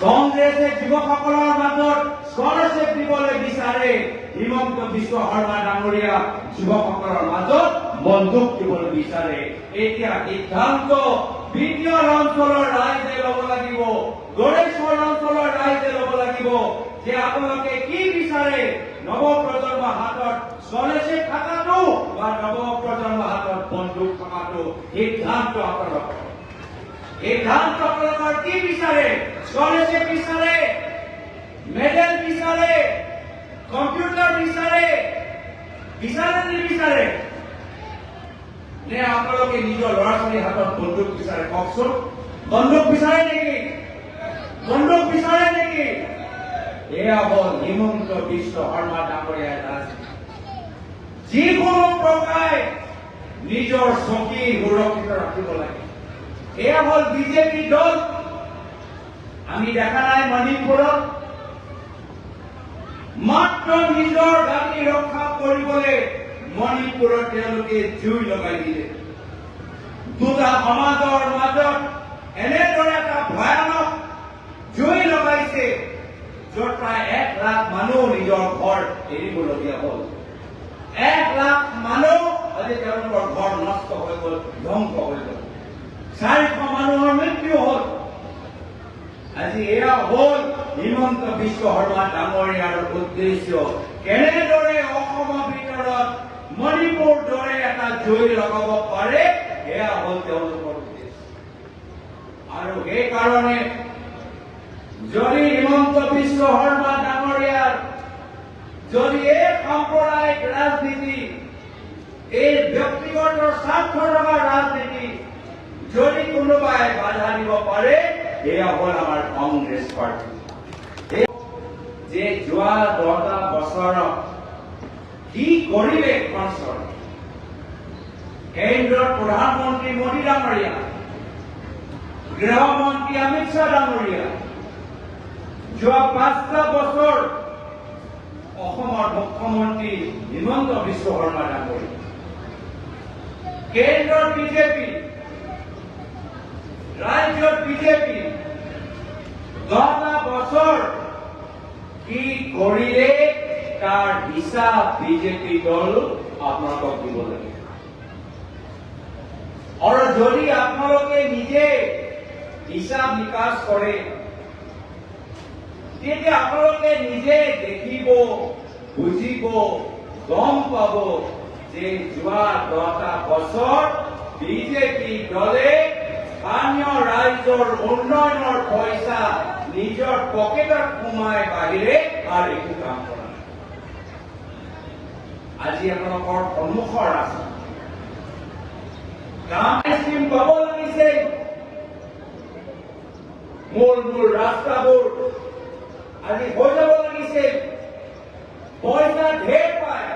কংগ্ৰেছে যুৱকসকলৰ মাজত স্কলাৰশ্বিপ দিবলৈ বিচাৰে, হিমন্ত বিশ্ব শৰ্মা ডাঙৰীয়া যুৱকসকলৰ মাজত বন্ধুক দিবলৈ বিচাৰে। এতিয়া সিদ্ধান্ত বিদ্যাৰ অঞ্চলৰ ৰাইজে ল'ব লাগিব, গড়েশ্বৰ অঞ্চলৰ ৰাইজে ল'ব লাগিব যে আপোনালোকে কি বিচাৰে, নৱপ্ৰজন্মৰ হাতত স্কলাৰশ্বিপ থকাটো বা নৱপ্ৰজন্মৰ হাতত বন্দুক থকাটো। সিদ্ধান্ত আপোনালোকৰ, সিদ্ধান্ত আপোনালোকৰ কি বিচাৰে? স্কলাৰশ্বিপ বিচাৰে, মেডেল বিচাৰে, কম্পিউটাৰ বিচাৰে, বিচাৰে নিবিচাৰে? নে আপোনালোকে নিজৰ ল'ৰা ছোৱালীৰ হাতত বন্দুক বিচাৰে? কওকচোন, বন্দুক বিচাৰে নেকি? বন্দুক বিচাৰে নেকি? এয়া হ'ল হিমন্ত বিশ্ব শৰ্মা ডাঙৰীয়াৰ ৰাজনীতি। যিকোনো প্ৰকাৰে নিজৰ চকী সুৰক্ষিত ৰাখিব লাগে। এয়া হ'ল বিজেপি দল। আমি দেখা নাই মণিপুৰত মাত্ৰ নিজৰ দাবী ৰক্ষা কৰিবলৈ মণিপুৰত তেওঁলোকে জুই লগাই দিলে। দুটা সমাজৰ মাজত এনেদৰে এটা ভয়ানক জুই লগাইছে য'ত প্ৰায় 1 লাখ মানুহ নিজৰ ঘৰ এৰিবলগীয়া হ'ল। 1 লাখ মানুহ আজি তেওঁলোকৰ ঘৰ নষ্ট হৈ গ'ল, ধ্বংস হৈ গ'ল। 400 মানুহৰ মৃত্যু হ'ল। আজি এয়া হ'ল হিমন্ত বিশ্ব শৰ্মা ডাঙৰীয়াৰ উদ্দেশ্য। কেনেদৰে অসমৰ ভিতৰত মণিপুৰ দৰে এটা জুই লগাব পাৰে, এয়া হ'ল তেওঁলোকৰ উদ্দেশ্য। আৰু সেইকাৰণে যদি হিমন্ত বিশ্ব শৰ্মা ডাঙৰীয়াৰ যদি এই সাম্প্ৰদায়িক ৰাজনীতি, এই ব্যক্তিগত স্বাৰ্থ থকা ৰাজনীতি যদি কোনোবাই বাধা দিব পাৰে, এয়া হ'ল আমাৰ কংগ্ৰেছ পাৰ্টি। যে যোৱা 10টা বছৰত কি কৰিলে এখন চৰকাৰে, কেন্দ্ৰৰ প্ৰধানমন্ত্ৰী মোদী ডাঙৰীয়া, গৃহমন্ত্ৰী অমিত শ্বাহ ডাঙৰীয়া, যোৱা 5টা বছৰ অসমৰ মুখ্যমন্ত্ৰী হিমন্ত বিশ্ব শৰ্মা ডাঙৰীয়া, কেন্দ্ৰৰ বিজেপি, ৰাজ্যৰ বিজেপি 10টা বছৰ কি কৰিলে তাৰ হিচাপ বিজেপি দল আপোনালোকক দিব লাগে। আৰু যদি আপোনালোকে নিজে হিচাপ নিকাচ কৰে, তেতিয়া আপোনালোকে নিজে দেখিব, বুজিব, গম পাব যে যোৱা 10টা বছৰ বিজেপি দলে স্থানীয় ৰাইজৰ উন্নয়নৰ পইচা নিজৰ পকেটত সোমাই বাহিৰে আৰু একো কাম কৰা নাই। আজি আপোনালোকৰ সন্মুখৰ আছে স্কিম পাব লাগিছে, মূল ৰাস্তাবোৰ আজি হৈ যাব লাগিছে, পইচা ঢেৰ পায়।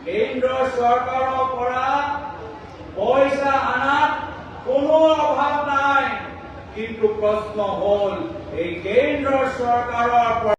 কেন্দ্ৰ চৰকাৰৰ পৰা পইচা আনাত কোনো অভাৱ নাই, কিন্তু প্ৰশ্ন হ'ল এই কেন্দ্ৰ চৰকাৰৰ